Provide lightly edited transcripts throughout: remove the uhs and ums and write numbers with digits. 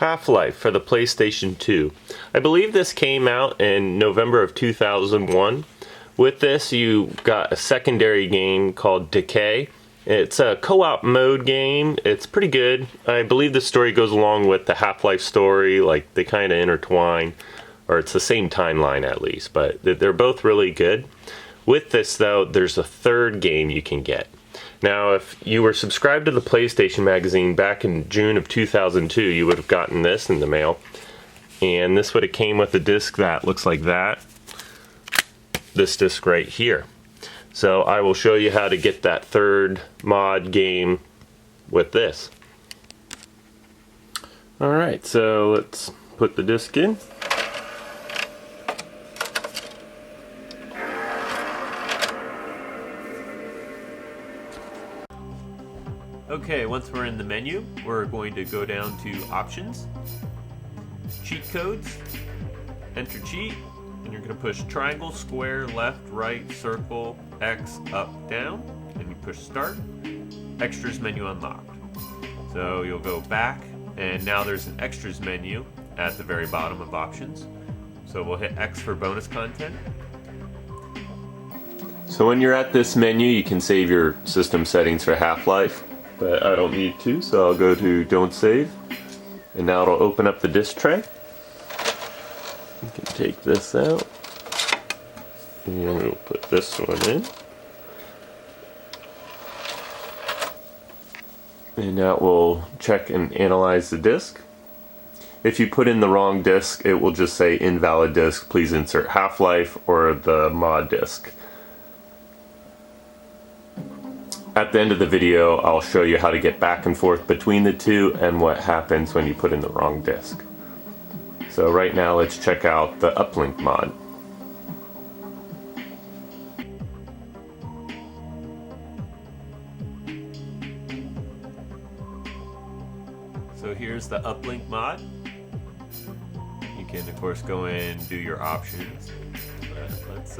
Half-Life for the PlayStation 2. I believe this came out in November of 2001. With this, you got a secondary game called Decay. It's a co-op mode game. It's pretty good. I believe the story goes along with the Half-Life story, like they kind of intertwine, or it's the same timeline at least, but they're both really good. With this though, there's a third game you can get. Now, if you were subscribed to the PlayStation magazine back in June of 2002, you would have gotten this in the mail. And this would have came with a disc that looks like that. This disc right here. So I will show you how to get that third mod game with this. Alright, so let's put the disc in. Okay, once we're in the menu, we're going to go down to Options, Cheat Codes, Enter Cheat, and you're going to push triangle, square, left, right, circle, X, up, down, and you push Start. Extras menu unlocked. So you'll go back, and now there's an Extras menu at the very bottom of Options. So we'll hit X for bonus content. So when you're at this menu, you can save your system settings for Half-Life. But I don't need to, so I'll go to Don't Save. And now it'll open up the disk tray. You can take this out. And we'll put this one in. And now we'll check and analyze the disk. If you put in the wrong disk, it will just say invalid disk. Please insert Half-Life or the mod disk. At the end of the video, I'll show you how to get back and forth between the two and what happens when you put in the wrong disk. So right now, let's check out the Uplink mod. So here's the Uplink mod. You can of course go in and do your options. But let's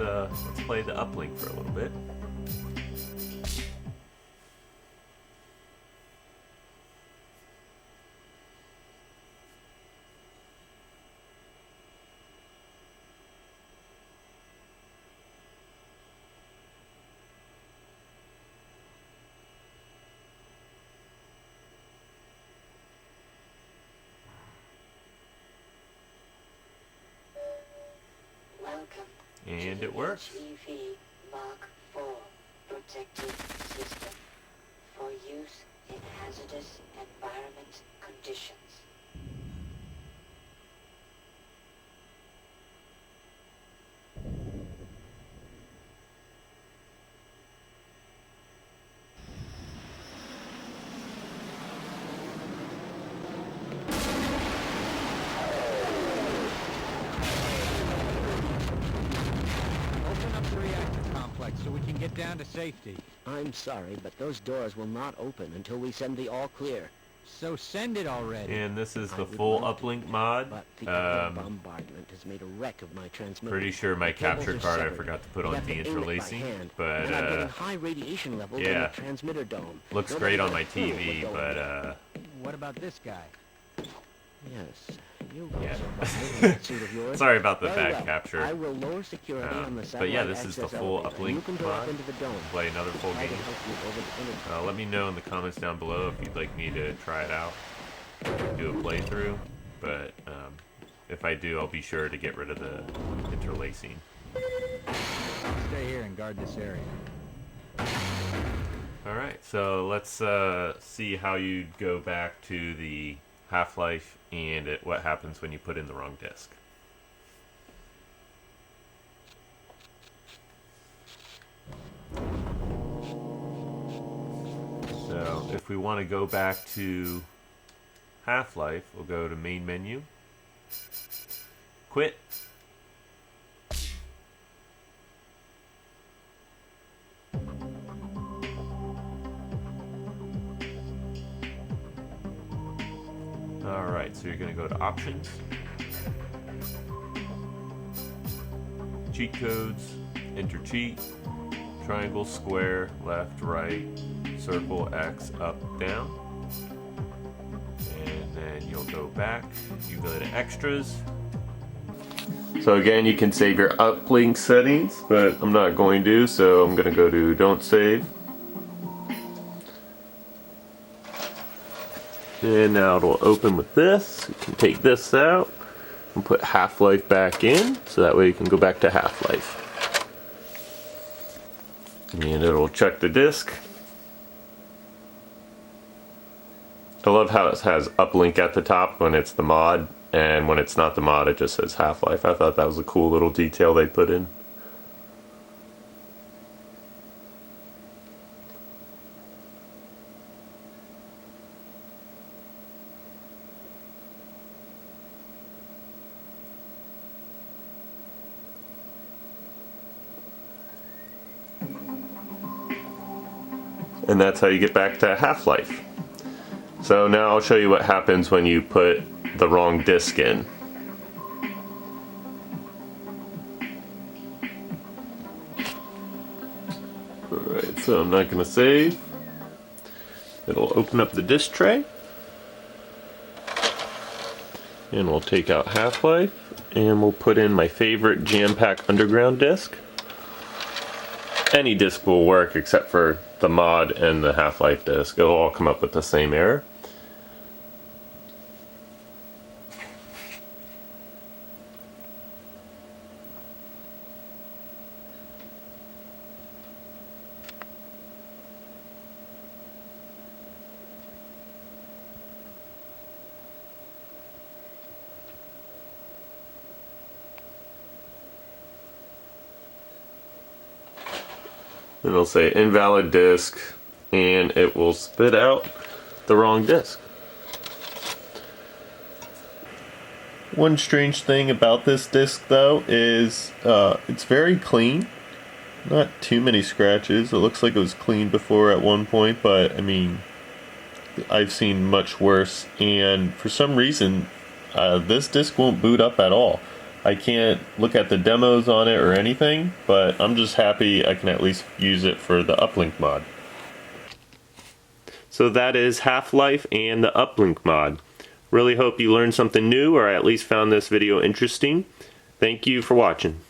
play the Uplink for a little bit. And it works. HEV Mark IV protective system for use in hazardous environment conditions. So we can get down to safety. I'm sorry, but those doors will not open until we send the all clear. So send it already. And this is the full Uplink mod. But the bombardment has made a wreck of my transmitter. Pretty sure my capture card I forgot to put on the interlacing, but high radiation levels in yeah, the transmitter dome. looks great on my TV, but what about this guy? Yes. yeah. Sorry about the bad capture. I will lower security on the but yeah, this is the full Uplink mod. Into the dome. Play another full game. Let me know in the comments down below if you'd like me to try it out, do a playthrough. But if I do, I'll be sure to get rid of the interlacing. Stay here and guard this area. Alright, so let's see how you go back to the Half-Life and what happens when you put in the wrong disk. So if we want to go back to Half-Life, we'll go to main menu, quit, alright, so you're going to go to Options, Cheat Codes, Enter Cheat, triangle, square, left, right, circle, X, up, down, and then you'll Go back, you go to extras. So again, you can save your uplink settings, but I'm not going to, so I'm going to go to don't save. And now it'll open with this. You can take this out and put Half-Life back in, so that way you can go back to Half-Life. And it'll check the disk. I love how it has uplink at the top when it's the mod, and when it's not the mod it just says Half-Life. I thought that was a cool little detail they put in. And that's how you get back to Half-Life. So now I'll show you what happens when you put the wrong disc in. Alright, so I'm not going to save. It'll open up the disc tray. And we'll take out Half-Life. And we'll put in my favorite Jam-Pack Underground disc. Any disc will work except for the mod and the Half-Life disc. It'll all come up with the same error. It'll say invalid disk, and it will spit out the wrong disk. One strange thing about this disk though is it's very clean. Not too many scratches. It looks like it was cleaned before at one point, but I mean, I've seen much worse, and for some reason this disk won't boot up at all. I can't look at the demos on it or anything, but I'm just happy I can at least use it for the Uplink mod. So that is Half-Life and the Uplink mod. Really hope you learned something new, or at least found this video interesting. Thank you for watching.